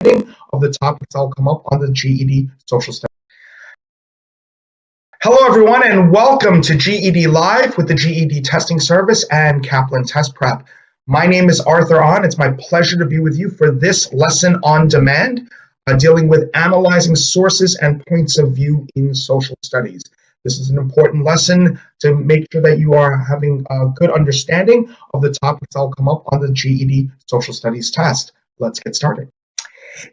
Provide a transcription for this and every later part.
of the topics that will come up on the GED Social Studies. Hello, everyone, and welcome to GED Live with the GED Testing Service and Kaplan Test Prep. My name is Arthur Ahn. It's my pleasure to be with you for this lesson on demand, dealing with analyzing sources and points of view in social studies. This is an important lesson to make sure that you are having a good understanding of the topics that will come up on the GED Social Studies test. Let's get started.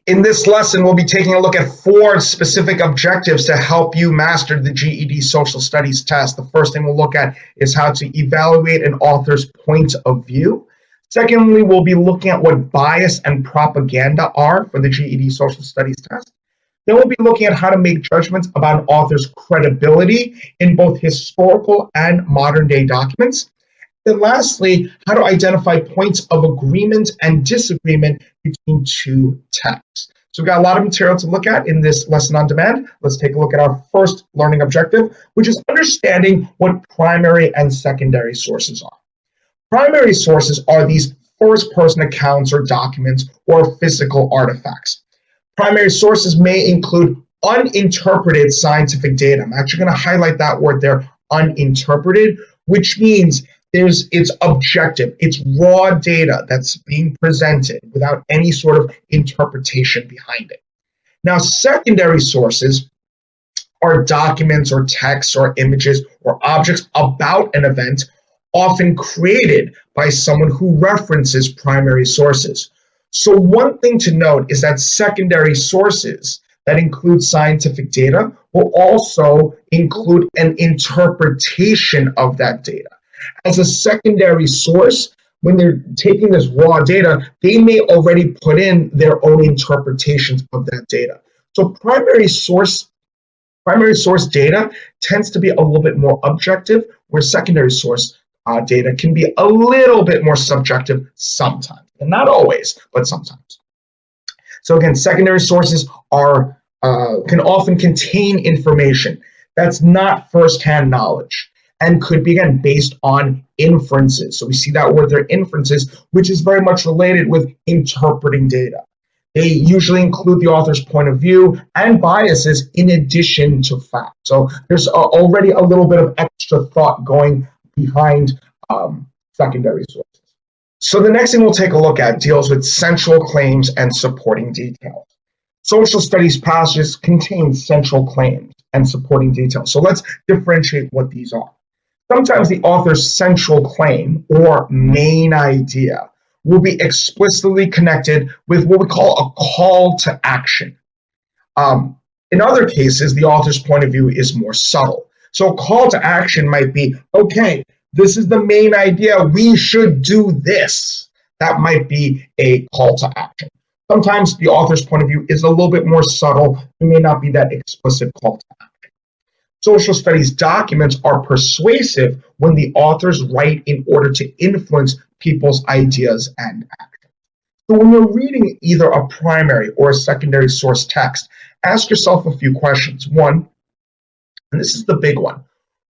In this lesson, we'll be taking a look at 4 specific objectives to help you master the GED Social Studies test. The first thing we'll look at is how to evaluate an author's point of view. Secondly, we'll be looking at what bias and propaganda are for the GED Social Studies test. Then we'll be looking at how to make judgments about an author's credibility in both historical and modern day documents. Then lastly, how to identify points of agreement and disagreement between 2 texts. So we've got a lot of material to look at in this lesson on demand. Let's take a look at our first learning objective, which is understanding what primary and secondary sources are. Primary sources are these first-person accounts or documents or physical artifacts. Primary sources may include uninterpreted scientific data. I'm actually going to highlight that word there, uninterpreted, which means it's objective, it's raw data that's being presented without any sort of interpretation behind it. Now, secondary sources are documents or texts or images or objects about an event, often created by someone who references primary sources. So one thing to note is that secondary sources that include scientific data will also include an interpretation of that data. As a secondary source, when they're taking this raw data, they may already put in their own interpretations of that data. So primary source data tends to be a little bit more objective, where secondary source data can be a little bit more subjective sometimes, and not always, but sometimes. So again, secondary sources can often contain information that's not firsthand knowledge, and could be, again, based on inferences. So we see that word there, inferences, which is very much related with interpreting data. They usually include the author's point of view and biases in addition to fact. So there's already a little bit of extra thought going behind secondary sources. So the next thing we'll take a look at deals with central claims and supporting details. Social studies passages contain central claims and supporting details. So let's differentiate what these are. Sometimes the author's central claim or main idea will be explicitly connected with what we call a call to action. In other cases, the author's point of view is more subtle. So a call to action might be, okay, this is the main idea, we should do this. That might be a call to action. Sometimes the author's point of view is a little bit more subtle. It may not be that explicit call to action. Social studies documents are persuasive when the authors write in order to influence people's ideas and actions. So when you're reading either a primary or a secondary source text, ask yourself a few questions. One, and this is the big one,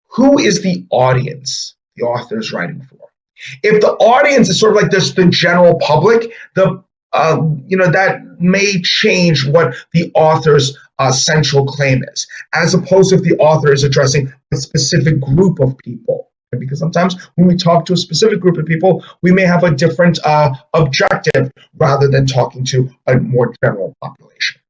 who is the audience the author is writing for? If the audience is sort of like this, the general public, that may change what the author's central claim is, as opposed to if the author is addressing a specific group of people. Because sometimes when we talk to a specific group of people, we may have a different objective rather than talking to a more general population.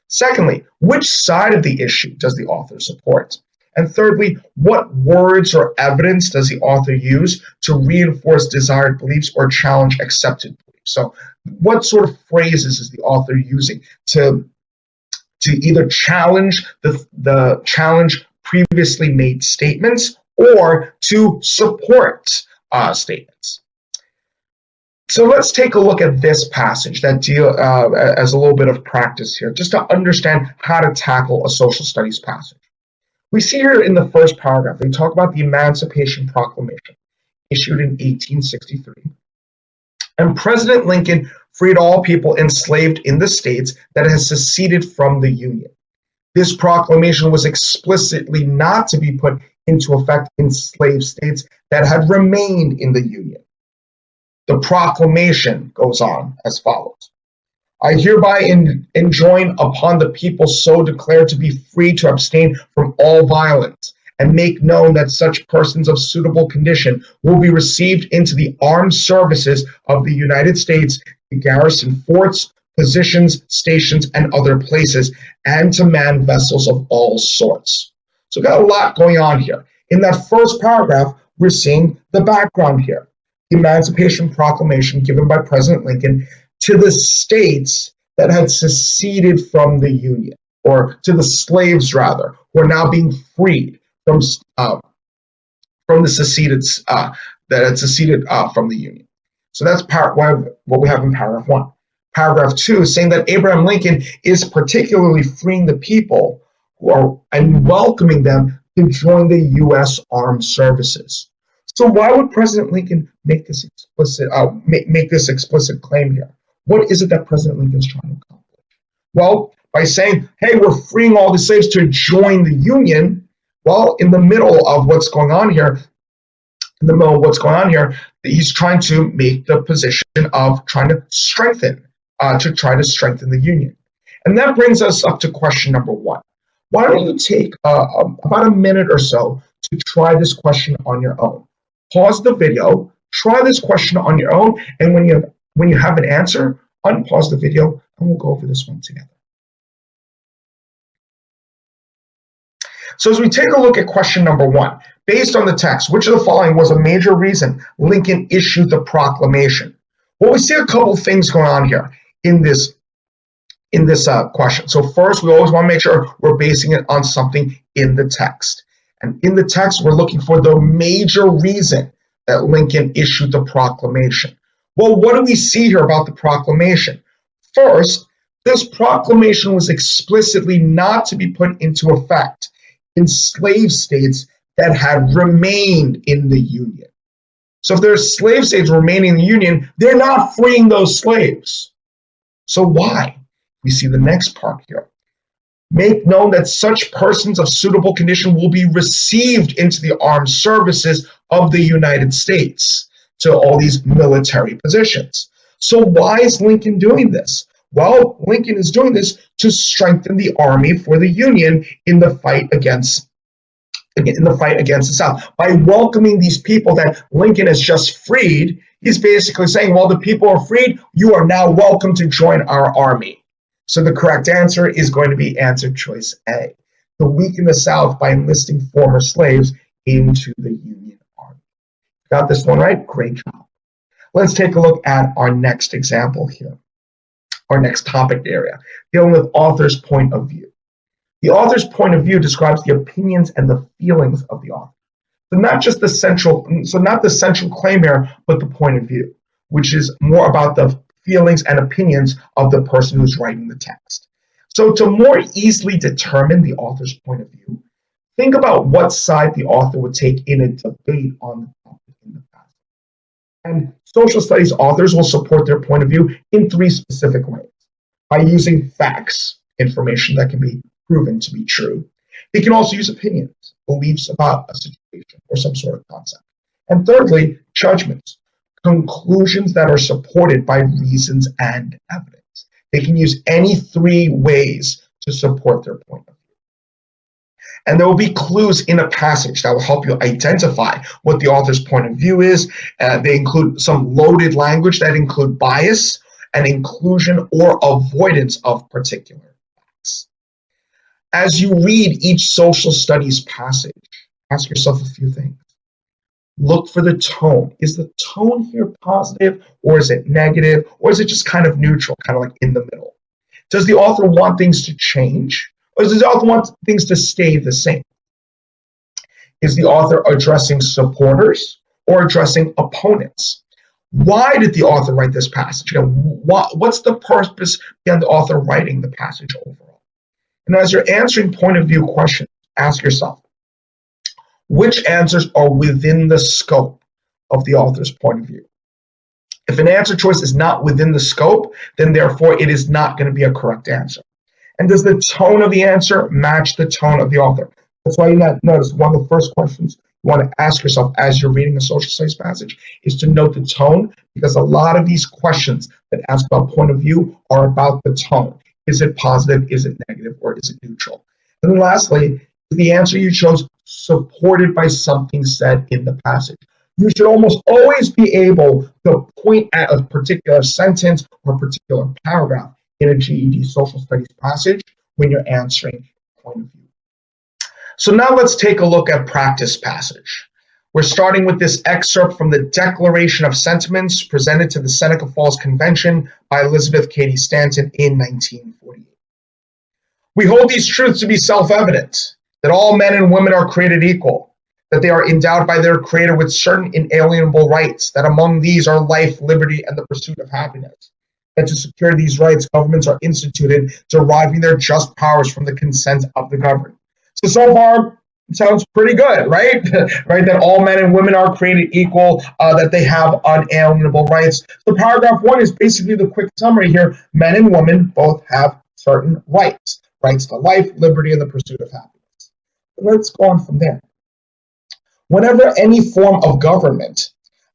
Secondly, which side of the issue does the author support? And thirdly, what words or evidence does the author use to reinforce desired beliefs or challenge accepted beliefs? So what sort of phrases is the author using to either challenge the challenge previously made statements or to support statements? So let's take a look at this passage that deal as a little bit of practice here, just to understand how to tackle a social studies passage. We see here in the first paragraph, they talk about the Emancipation Proclamation issued in 1863. And President Lincoln freed all people enslaved in the states that had seceded from the Union. This proclamation was explicitly not to be put into effect in slave states that had remained in the Union. The proclamation goes on as follows. I hereby enjoin upon the people so declared to be free to abstain from all violence, and make known that such persons of suitable condition will be received into the armed services of the United States to garrison forts, positions, stations, and other places, and to man vessels of all sorts. So we've got a lot going on here. In that first paragraph, we're seeing the background here. The Emancipation Proclamation given by President Lincoln to the states that had seceded from the Union, or to the slaves rather, who are now being freed from the seceded that had seceded from the Union. So that's what we have in paragraph 1. Paragraph 2 is saying that Abraham Lincoln is particularly freeing the people and welcoming them to join the U.S. Armed Services. So why would President Lincoln make this explicit claim here? What is it that President Lincoln's trying to accomplish? Well, by saying, hey, we're freeing all the slaves to join the Union, well, in the middle of what's going on here, he's trying to make the position of trying to strengthen the Union. And that brings us up to question number 1. Why don't you take about a minute or so to try this question on your own? Pause the video, try this question on your own, and when you have an answer, unpause the video, and we'll go over this one together. So as we take a look at question number 1, based on the text, which of the following was a major reason Lincoln issued the proclamation? Well, we see a couple things going on here in this question. So first, we always want to make sure we're basing it on something in the text. And in the text, we're looking for the major reason that Lincoln issued the proclamation. Well, what do we see here about the proclamation? First, this proclamation was explicitly not to be put into effect in slave states that had remained in the Union. So if there's slave states remaining in the Union, they're not freeing those slaves. So why? We see the next part here. Make known that such persons of suitable condition will be received into the armed services of the United States, to all these military positions. So why is Lincoln doing this? Well, Lincoln is doing this to strengthen the army for the Union in the fight against the South. By welcoming these people that Lincoln has just freed, he's basically saying, well, the people are freed, you are now welcome to join our army. So the correct answer is going to be answer choice A, to weaken the South by enlisting former slaves into the Union Army. Got this one right? Great job. Let's take a look at our next example here, our next topic area, dealing with author's point of view. The author's point of view describes the opinions and the feelings of the author. So not the central claim here, but the point of view, which is more about the feelings and opinions of the person who's writing the text. So to more easily determine the author's point of view, think about what side the author would take in a debate on the topic in the past. And social studies authors will support their point of view in 3 specific ways. By using facts, information that can be proven to be true. They can also use opinions, beliefs about a situation or some sort of concept. And thirdly, judgments, conclusions that are supported by reasons and evidence. They can use any 3 ways to support their point of view. And there will be clues in a passage that will help you identify what the author's point of view is. They include some loaded language that include bias and inclusion or avoidance of particular facts. As you read each social studies passage, ask yourself a few things. Look for the tone. Is the tone here positive, or is it negative, or is it just kind of neutral, kind of like in the middle? Does the author want things to change, or does the author want things to stay the same? Is the author addressing supporters or addressing opponents? Why did the author write this passage? What's the purpose behind the author writing the passage overall? And as you're answering point of view questions, ask yourself, which answers are within the scope of the author's point of view? If an answer choice is not within the scope, then therefore it is not going to be a correct answer. And does the tone of the answer match the tone of the author? That's why you notice one of the first questions you want to ask yourself as you're reading a social studies passage is to note the tone, because a lot of these questions that ask about point of view are about the tone. Is it positive, is it negative, or is it neutral? And then lastly, is the answer you chose supported by something said in the passage? You should almost always be able to point at a particular sentence or a particular paragraph in a GED social studies passage when you're answering point of view. So now let's take a look at practice passage. We're starting with this excerpt from the Declaration of Sentiments presented to the Seneca Falls Convention by Elizabeth Cady Stanton in 1948. We hold these truths to be self-evident, that all men and women are created equal, that they are endowed by their Creator with certain inalienable rights, that among these are life, liberty, and the pursuit of happiness. That to secure these rights, governments are instituted, deriving their just powers from the consent of the governed. So far, it sounds pretty good, right? Right, that all men and women are created equal, that they have unalienable rights. So paragraph 1 is basically the quick summary here. Men and women both have certain rights. Rights to life, liberty, and the pursuit of happiness. But let's go on from there. Whenever any form of government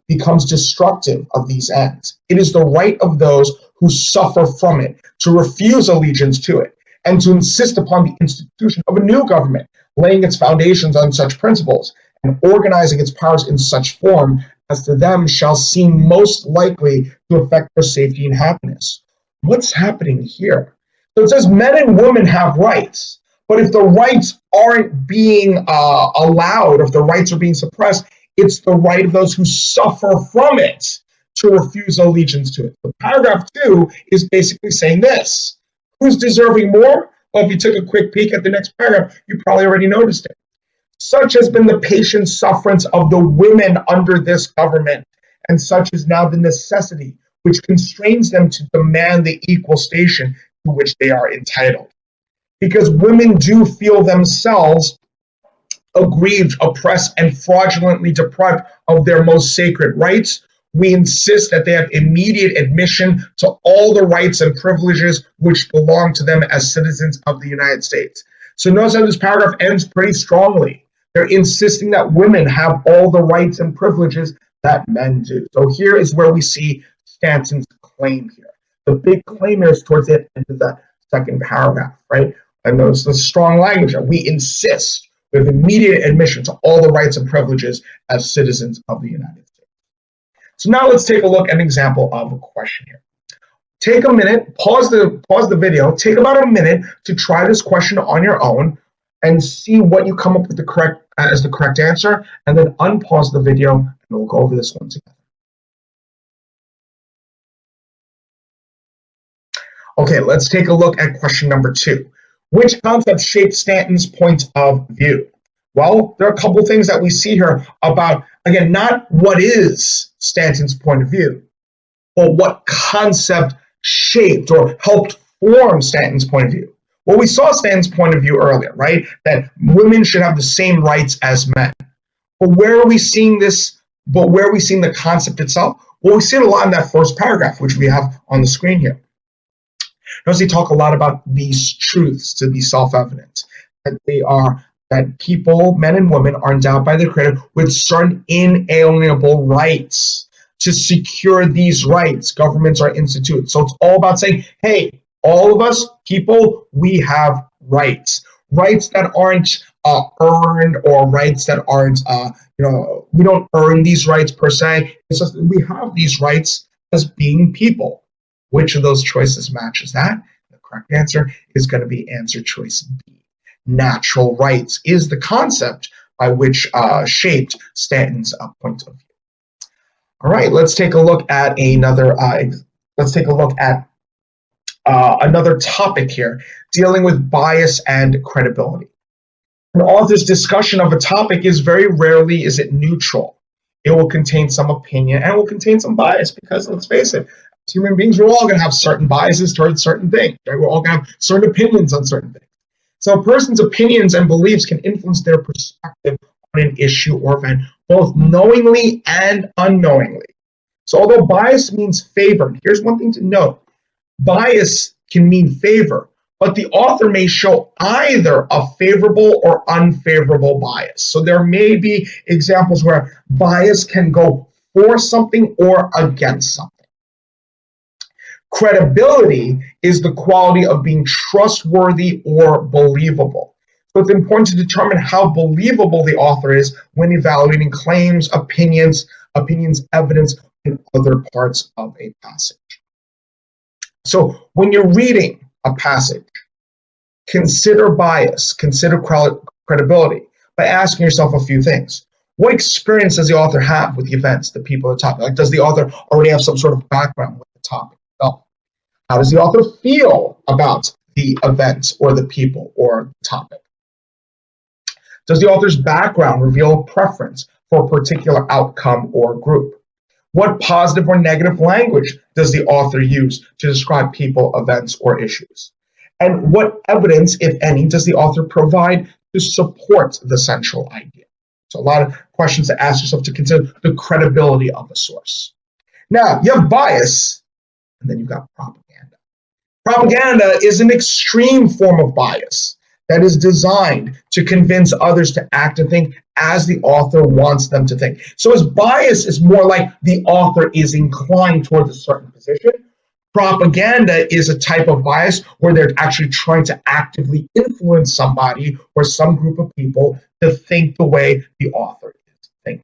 becomes destructive of these ends, it is the right of those who suffer from it to refuse allegiance to it, and to insist upon the institution of a new government, laying its foundations on such principles, and organizing its powers in such form as to them shall seem most likely to affect their safety and happiness. What's happening here? So it says men and women have rights, but if the rights aren't being allowed, if the rights are being suppressed, it's the right of those who suffer from it to refuse allegiance to it. So paragraph 2 is basically saying this. Who's deserving more? Well, if you took a quick peek at the next paragraph, you probably already noticed it. Such has been the patient sufferance of the women under this government, and such is now the necessity which constrains them to demand the equal station to which they are entitled. Because women do feel themselves aggrieved, oppressed, and fraudulently deprived of their most sacred rights, we insist that they have immediate admission to all the rights and privileges which belong to them as citizens of the United States. So notice how this paragraph ends pretty strongly. They're insisting that women have all the rights and privileges that men do. So here is where we see Stanton's claim here. The big claim is towards the end of that second paragraph, right? And notice the strong language. We insist with immediate admission to all the rights and privileges as citizens of the United States. So now let's take a look at an example of a question here. Take a minute, pause the video, take about a minute to try this question on your own and see what you come up with the correct answer, and then unpause the video and we'll go over this one together. Okay, let's take a look at question number 2. Which concept shaped Stanton's point of view? Well, there are a couple things that we see here about, again, not what is Stanton's point of view, but what concept shaped or helped form Stanton's point of view. Well, we saw Stanton's point of view earlier, right? That women should have the same rights as men. But where are we seeing this? But where are we seeing the concept itself? Well, we see it a lot in that first paragraph, which we have on the screen here. Notice they talk a lot about these truths to be self-evident, that people, men and women, are endowed by their Creator with certain inalienable rights. To secure these rights, governments are instituted. So it's all about saying, hey, all of us, people, we have rights. Rights that aren't earned, or rights that aren't, we don't earn these rights per se. It's just that we have these rights as being people. Which of those choices matches that? The correct answer is going to be answer choice B. Natural rights is the concept by which shaped Stanton's point of view. All right, let's take a look at another. Another topic here, dealing with bias and credibility. An author's discussion of a topic is very rarely is it neutral. It will contain some opinion and it will contain some bias, because let's face it, as human beings, we're all going to have certain biases towards certain things. Right? We're all going to have certain opinions on certain things. So a person's opinions and beliefs can influence their perspective on an issue or event, both knowingly and unknowingly. So although bias means favor, here's one thing to note. Bias can mean favor, but the author may show either a favorable or unfavorable bias. So there may be examples where bias can go for something or against something. Credibility is the quality of being trustworthy or believable. So it's important to determine how believable the author is when evaluating claims, opinions, evidence, and other parts of a passage. So when you're reading a passage, consider bias, consider credibility by asking yourself a few things. What experience does the author have with the events, the people, the topic? Like, does the author already have some sort of background with the topic? No. How does the author feel about the events or the people or the topic? Does the author's background reveal a preference for a particular outcome or group? What positive or negative language does the author use to describe people, events, or issues? And what evidence, if any, does the author provide to support the central idea? So a lot of questions to ask yourself to consider the credibility of a source. Now, you have bias, and then you've got propaganda. Propaganda is an extreme form of bias that is designed to convince others to act and think as the author wants them to think. So his bias is more like the author is inclined towards a certain position. Propaganda is a type of bias where they're actually trying to actively influence somebody or some group of people to think the way the author is thinking.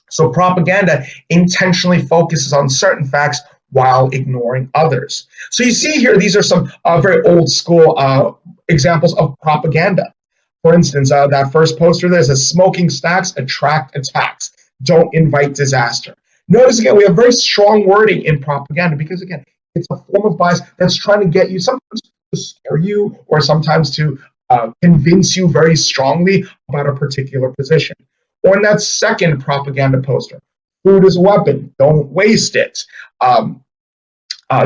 So propaganda intentionally focuses on certain facts while ignoring others. So you see here, these are some very old school examples of propaganda. For instance, that first poster there says, "Smoking stacks attract attacks. Don't invite disaster." Notice again, we have very strong wording in propaganda because, again, it's a form of bias that's trying to get you sometimes to scare you or sometimes to convince you very strongly about a particular position. Or in that second propaganda poster, "Food is a weapon. Don't waste it."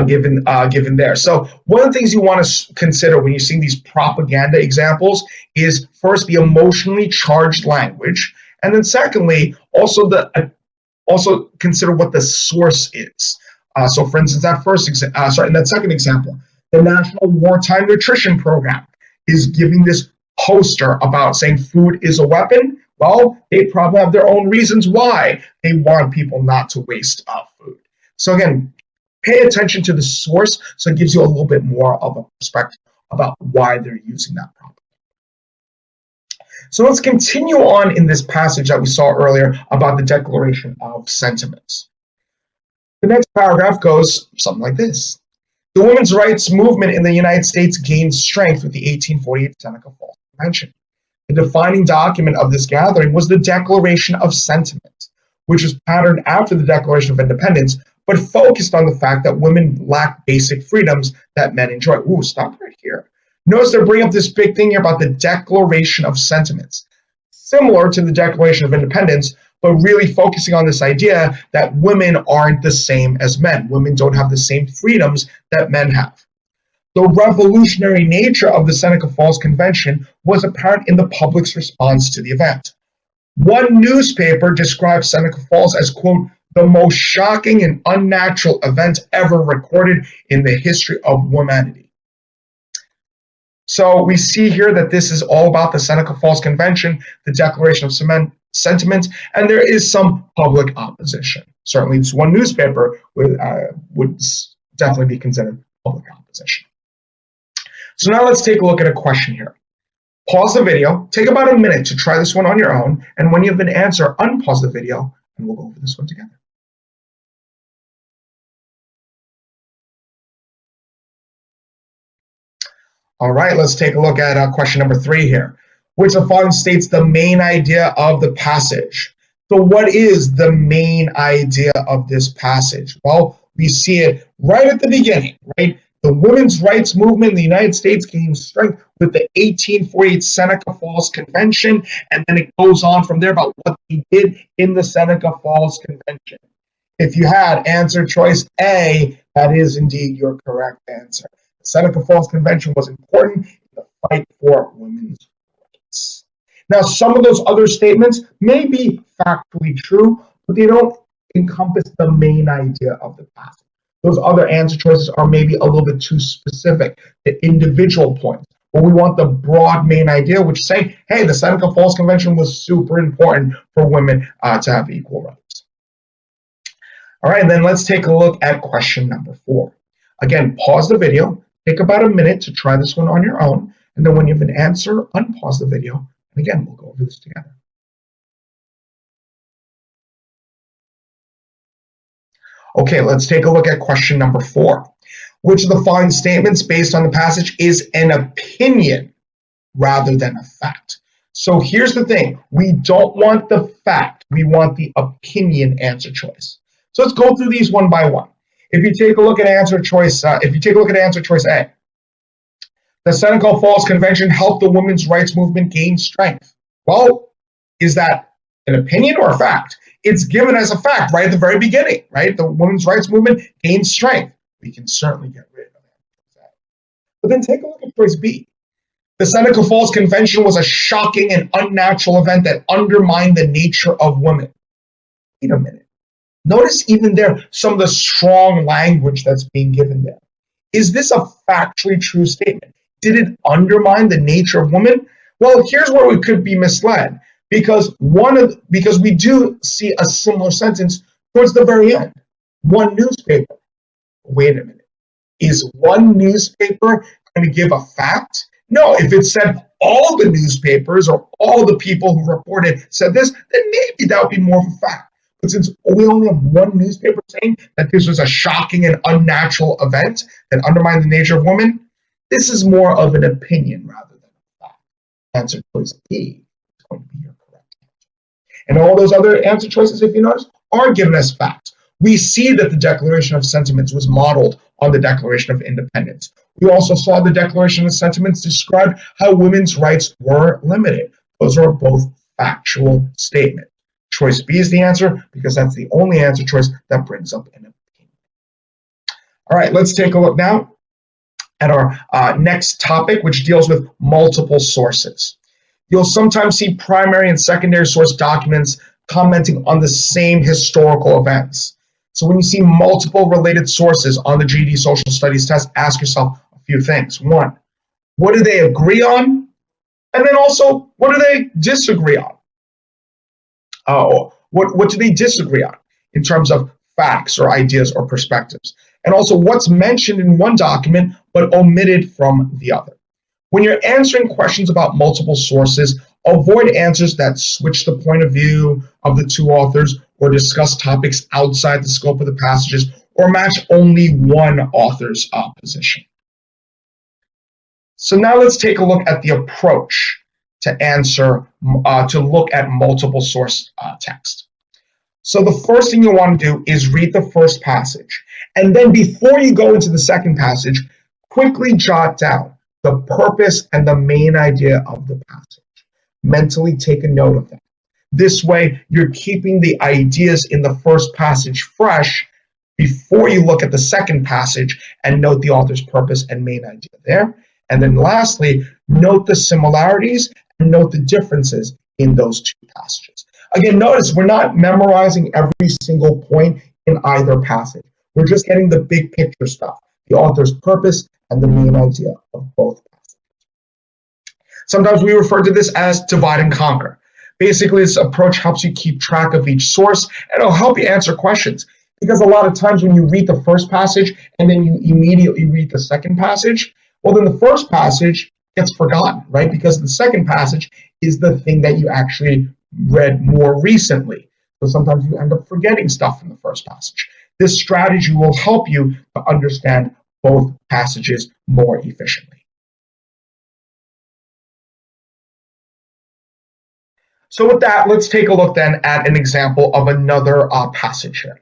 Given there. So one of the things you want to consider when you're seeing these propaganda examples is first the emotionally charged language, and then secondly, also consider what the source is. So for instance, in that second example, the National Wartime Nutrition Program is giving this poster about saying food is a weapon. Well, they probably have their own reasons why they want people not to waste food. So again, pay attention to the source so it gives you a little bit more of a perspective about why they're using that propaganda. So let's continue on in this passage that we saw earlier about the Declaration of Sentiments. The next paragraph goes something like this. The women's rights movement in the United States gained strength with the 1848 Seneca Falls Convention. The defining document of this gathering was the Declaration of Sentiments, which was patterned after the Declaration of Independence, but focused on the fact that women lack basic freedoms that men enjoy. Ooh, stop right here. Notice they bring up this big thing here about the Declaration of Sentiments, similar to the Declaration of Independence, but really focusing on this idea that women aren't the same as men. Women don't have the same freedoms that men have. The revolutionary nature of the Seneca Falls Convention was apparent in the public's response to the event. One newspaper described Seneca Falls as, quote, "the most shocking and unnatural event ever recorded in the history of humanity." So we see here that this is all about the Seneca Falls Convention, the Declaration of Sentiments, and there is some public opposition. Certainly this one newspaper would definitely be considered public opposition. So now let's take a look at a question here. Pause the video, take about a minute to try this one on your own, and when you have an answer, unpause the video, and we'll go over this one together. All right, let's take a look at question number 3 here. Which of the following states the main idea of the passage? So what is the main idea of this passage? Well, we see it right at the beginning, right? The women's rights movement in the United States gained strength with the 1848 Seneca Falls Convention, and then it goes on from there about what they did in the Seneca Falls Convention. If you had answer choice A, that is indeed your correct answer. The Seneca Falls Convention was important in the fight for women's rights. Now, some of those other statements may be factually true, but they don't encompass the main idea of the passage. Those other answer choices are maybe a little bit too specific to individual points. But we want the broad main idea, which is saying, hey, the Seneca Falls Convention was super important for women to have equal rights. All right, then let's take a look at question number 4. Again, pause the video, take about a minute to try this one on your own, and then when you have an answer, unpause the video, and again, we'll go over this together. Okay, let's take a look at question number 4. Which of the following statements based on the passage is an opinion rather than a fact? So here's the thing. We don't want the fact. We want the opinion answer choice. So let's go through these one by one. If you take a look at answer choice A, the Seneca Falls Convention helped the women's rights movement gain strength. Well, is that an opinion or a fact? It's given as a fact right at the very beginning, right? The women's rights movement gained strength. We can certainly get rid of that. But then take a look at choice B. The Seneca Falls Convention was a shocking and unnatural event that undermined the nature of women. Wait a minute. Notice even there some of the strong language that's being given there. Is this a factually true statement? Did it undermine the nature of women? Well, here's where we could be misled, because we do see a similar sentence towards the very end. One newspaper. Wait a minute. Is one newspaper going to give a fact? No, if it said all the newspapers or all the people who reported said this, then maybe that would be more of a fact. But since we only have one newspaper saying that this was a shocking and unnatural event that undermined the nature of women, this is more of an opinion rather than a fact. Answer choice B is going to be your correct answer. And all those other answer choices, if you notice, are given as facts. We see that the Declaration of Sentiments was modeled on the Declaration of Independence. We also saw the Declaration of Sentiments describe how women's rights were limited. Those are both factual statements. Choice B is the answer because that's the only answer choice that brings up an opinion. All right, let's take a look now at our next topic, which deals with multiple sources. You'll sometimes see primary and secondary source documents commenting on the same historical events. So when you see multiple related sources on the GED Social Studies test, ask yourself a few things. 1, what do they agree on? And then also, what do they disagree on? What do they disagree on in terms of facts or ideas or perspectives? And also, what's mentioned in one document but omitted from the other? When you're answering questions about multiple sources, avoid answers that switch the point of view of the two authors or discuss topics outside the scope of the passages or match only one author's position. So now let's take a look at the approach to look at multiple source text. So the first thing you want to do is read the first passage. And then before you go into the second passage, quickly jot down the purpose and the main idea of the passage. Mentally take a note of that. This way, you're keeping the ideas in the first passage fresh before you look at the second passage and note the author's purpose and main idea there. And then lastly, note the similarities and note the differences in those two passages. Again, notice we're not memorizing every single point in either passage. We're just getting the big picture stuff, the author's purpose and the main idea of both passages. Sometimes we refer to this as divide and conquer. Basically, this approach helps you keep track of each source, and it'll help you answer questions. Because a lot of times when you read the first passage and then you immediately read the second passage, well, then the first passage gets forgotten, right? Because the second passage is the thing that you actually read more recently. So sometimes you end up forgetting stuff from the first passage. This strategy will help you to understand both passages more efficiently. So with that, let's take a look then at an example of another passage here.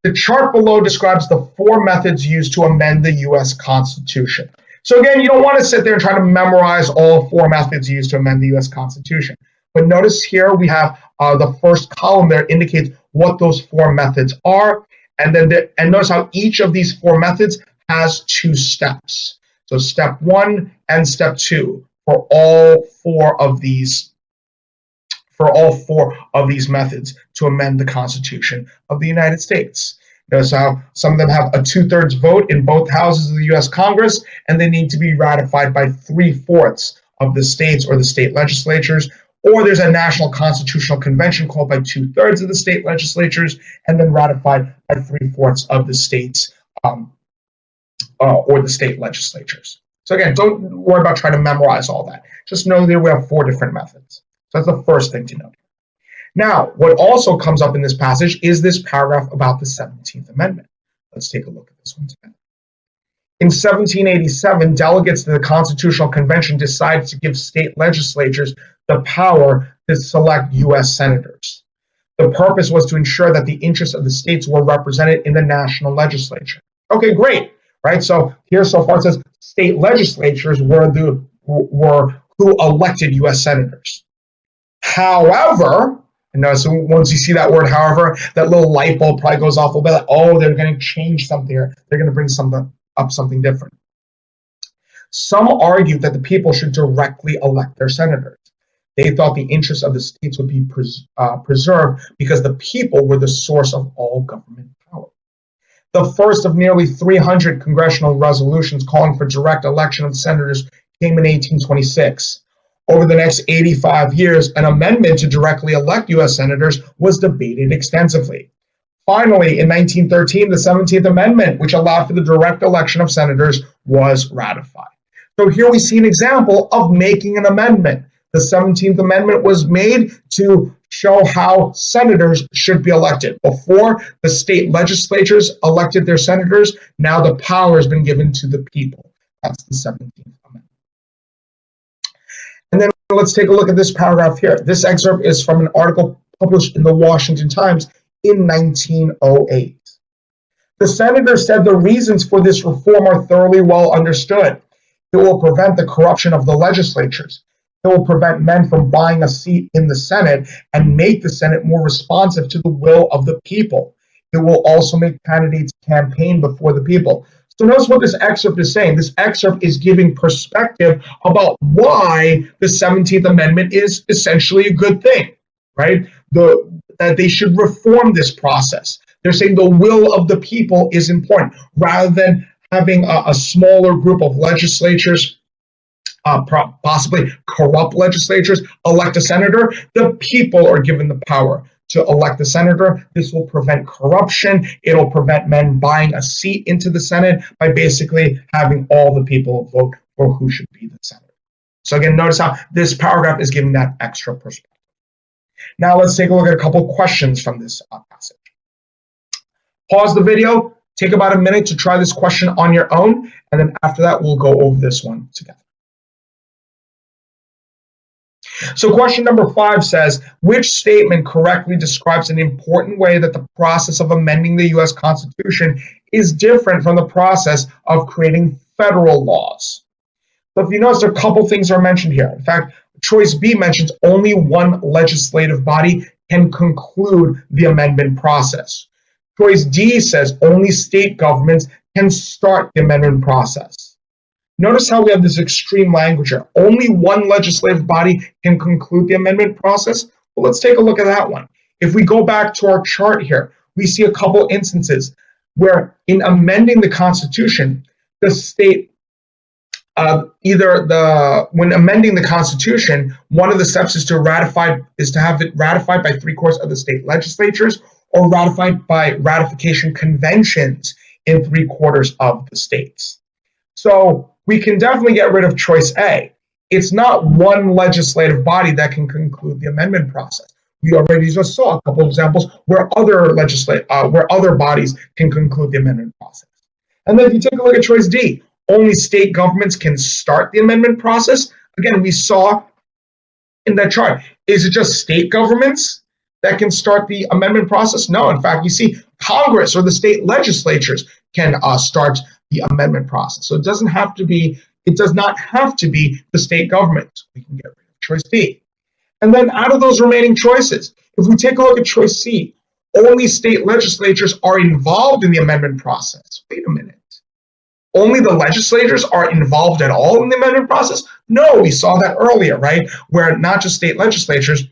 The chart below describes the 4 methods used to amend the U.S. Constitution. So again, you don't want to sit there and try to memorize all 4 methods used to amend the U.S. Constitution. But notice here we have the first column there indicates what those 4 methods are. And then and notice how each of these 4 methods has 2 steps. So step 1 and step 2 for all 4 of these methods to amend the Constitution of the United States. Notice how some of them have a 2/3 vote in both houses of the U.S. Congress, and they need to be ratified by 3/4 of the states or the state legislatures. Or there's a national constitutional convention called by 2/3 of the state legislatures, and then ratified by 3/4 of the states or the state legislatures. So again, don't worry about trying to memorize all that. Just know that we have 4 different methods. So that's the first thing to note. Now, what also comes up in this passage is this paragraph about the 17th Amendment. Let's take a look at this one together. In 1787, delegates to the Constitutional Convention decided to give state legislatures the power to select U.S. senators. The purpose was to ensure that the interests of the states were represented in the national legislature. Okay, great, right? So here so far it says state legislatures were who elected U.S. senators. However, so once you see that word, however, that little light bulb probably goes off a little bit. Like, oh, they're going to change something here. They're going to bring something different. Some argued that the people should directly elect their senators. They thought the interests of the states would be preserved because the people were the source of all government power. The first of nearly 300 congressional resolutions calling for direct election of senators came in 1826. Over the next 85 years, an amendment to directly elect U.S. senators was debated extensively. Finally, in 1913, the 17th Amendment, which allowed for the direct election of senators, was ratified. So here we see an example of making an amendment. The 17th Amendment was made to show how senators should be elected. Before, the state legislatures elected their senators. Now the power has been given to the people. That's the 17th Amendment. And then let's take a look at this paragraph here. This excerpt is from an article published in the Washington Times in 1908. The senator said the reasons for this reform are thoroughly well understood. It will prevent the corruption of the legislatures. It will prevent men from buying a seat in the Senate and make the Senate more responsive to the will of the people. It will also make candidates campaign before the people. So notice what this excerpt is saying. This excerpt is giving perspective about why the 17th Amendment is essentially a good thing, right? That they should reform this process. They're saying the will of the people is important, rather than having a smaller group of legislatures, possibly corrupt legislatures, elect a senator. The people are given the power to elect the senator. This will prevent corruption. It'll prevent men buying a seat into the Senate by basically having all the people vote for who should be the senator. So again, notice how this paragraph is giving that extra perspective. Now let's take a look at a couple questions from this passage. Pause the video, take about a minute to try this question on your own, and then after that, we'll go over this one together. So question number 5 says, which statement correctly describes an important way that the process of amending the U.S. Constitution is different from the process of creating federal laws? So if you notice, a couple things are mentioned here. In fact, choice B mentions only one legislative body can conclude the amendment process. Choice D says only state governments can start the amendment process. Notice how we have this extreme language here. Only one legislative body can conclude the amendment process. Well, let's take a look at that one. If we go back to our chart here, we see a couple instances where in amending the Constitution, the state, when amending the Constitution, one of the steps is to have it ratified by 3/4 of the state legislatures, or ratified by ratification conventions in 3/4 of the states. So we can definitely get rid of choice A. It's not one legislative body that can conclude the amendment process. We already just saw a couple of examples where other bodies can conclude the amendment process. And then if you take a look at choice D, only state governments can start the amendment process. Again, we saw in that chart, is it just state governments that can start the amendment process? No, in fact, you see Congress or the state legislatures can start the amendment process. So it does not have to be the state government. We can get rid of choice D. And then out of those remaining choices, if we take a look at choice C, only state legislatures are involved in the amendment process. Wait a minute. Only the legislatures are involved at all in the amendment process? No, we saw that earlier, right? Where not just state legislatures,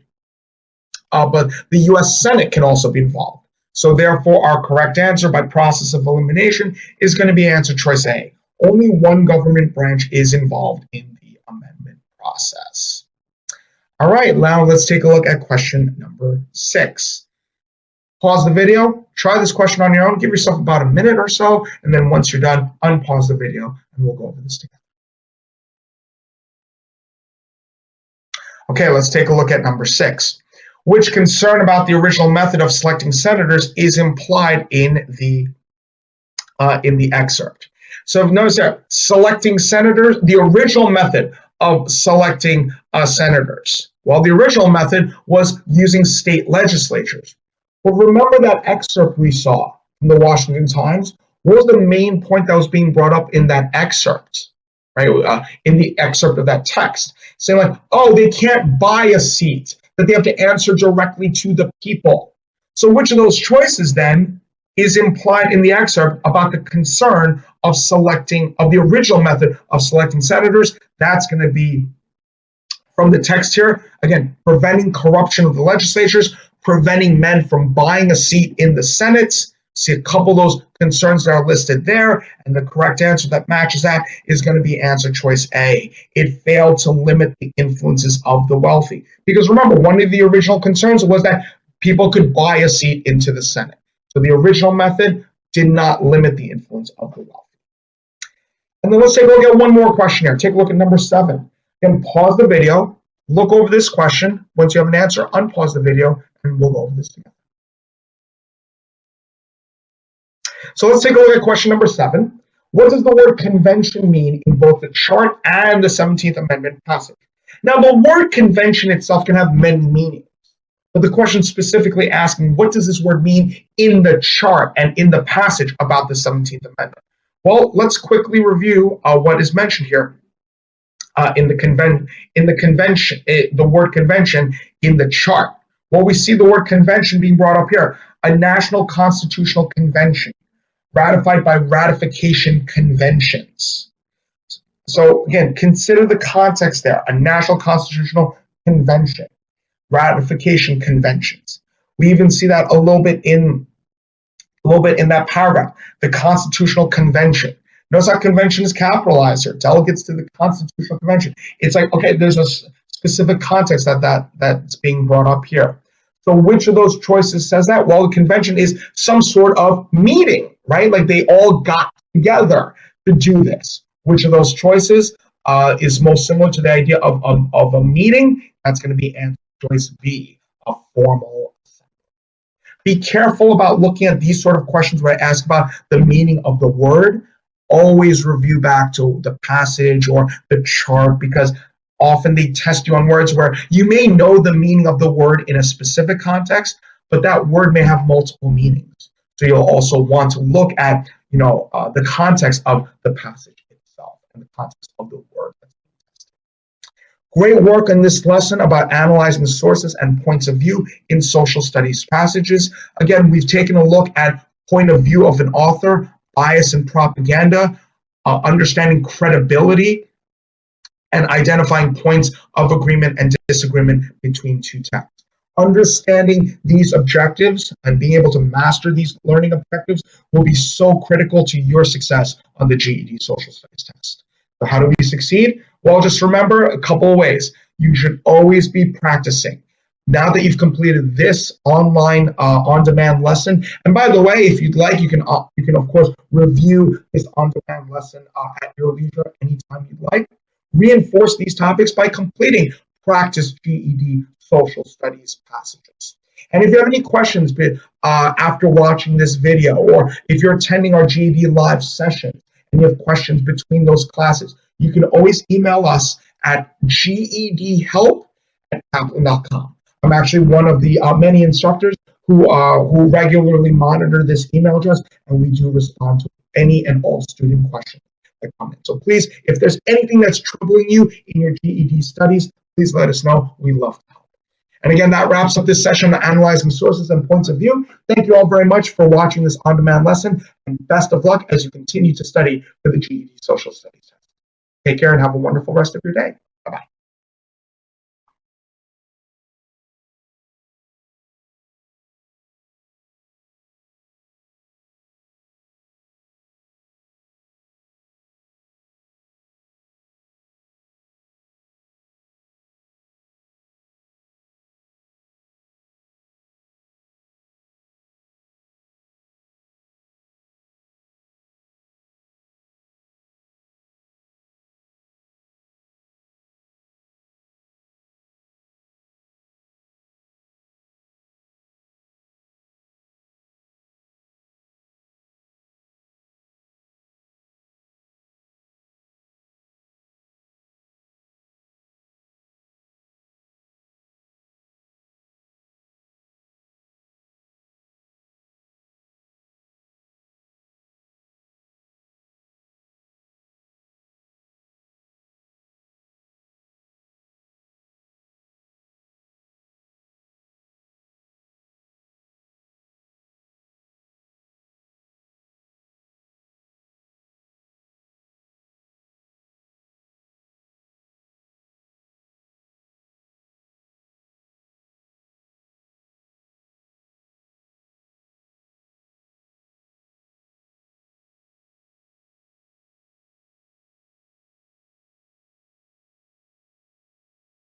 but the U.S. Senate can also be involved. So therefore, our correct answer by process of elimination is going to be answer choice A. Only one government branch is involved in the amendment process. All right, now let's take a look at question number 6. Pause the video, try this question on your own, give yourself about a minute or so, and then once you're done, unpause the video, and we'll go over this together. Okay, let's take a look at number 6. Which concern about the original method of selecting senators is implied in the excerpt? So notice that selecting senators, the original method of selecting senators. Well, the original method was using state legislatures. But remember that excerpt we saw from the Washington Times? What was the main point that was being brought up in that excerpt? Right, in the excerpt of that text, saying like, oh, they can't buy a seat, that they have to answer directly to the people. So which of those choices then is implied in the excerpt about the concern of the original method of selecting senators? That's going to be from the text here, again, preventing corruption of the legislatures, preventing men from buying a seat in the Senate. See a couple of those concerns that are listed there, and the correct answer that matches that is going to be answer choice A. It failed to limit the influences of the wealthy. Because remember, one of the original concerns was that people could buy a seat into the Senate. So the original method did not limit the influence of the wealthy. And then let's take a look at one more question here. Take a look at number 7. Then pause the video, look over this question. Once you have an answer, unpause the video, and we'll go over this together. So let's take a look at question number 7. What does the word convention mean in both the chart and the 17th Amendment passage? Now, the word convention itself can have many meanings, but the question specifically asking, what does this word mean in the chart and in the passage about the 17th Amendment? Well, let's quickly review what is mentioned here in the convention, the word convention in the chart. Well, we see the word convention being brought up here, a national constitutional convention, ratified by ratification conventions. So again, consider the context there, a national constitutional convention, ratification conventions. We even see that a little bit in that paragraph, the Constitutional Convention. Notice how convention is capitalized here, delegates to the Constitutional Convention. It's like, okay, there's a specific context that's being brought up here. So which of those choices says that? Well, the convention is some sort of meeting, right? Like they all got together to do this. Which of those choices is most similar to the idea of a meeting? That's going to be answer choice B, a formal assembly. Be careful about looking at these sort of questions where I ask about the meaning of the word. Always review back to the passage or the chart, because often they test you on words where you may know the meaning of the word in a specific context, but that word may have multiple meanings. So you'll also want to look at, the context of the passage itself and the context of the word that's being tested. Great work in this lesson about analyzing the sources and points of view in social studies passages. Again, we've taken a look at point of view of an author, bias and propaganda, understanding credibility, and identifying points of agreement and disagreement between two texts. Understanding these objectives and being able to master these learning objectives will be so critical to your success on the GED Social Studies test. So how do we succeed? Well, just remember a couple of ways. You should always be practicing. Now that you've completed this online on-demand lesson, and by the way, if you'd like, you can of course review this on-demand lesson at your leisure anytime you'd like. Reinforce these topics by completing practice GED social studies passages. And if you have any questions after watching this video, or if you're attending our GED live sessions and you have questions between those classes, you can always email us at gedhelp@kaplan.com. I'm actually one of the many instructors who regularly monitor this email address, and we do respond to any and all student questions that come in. So please, if there's anything that's troubling you in your GED studies, please let us know. We love to help. And again, that wraps up this session on analyzing sources and points of view. Thank you all very much for watching this on-demand lesson, and best of luck as you continue to study for the GED Social Studies test. Take care and have a wonderful rest of your day.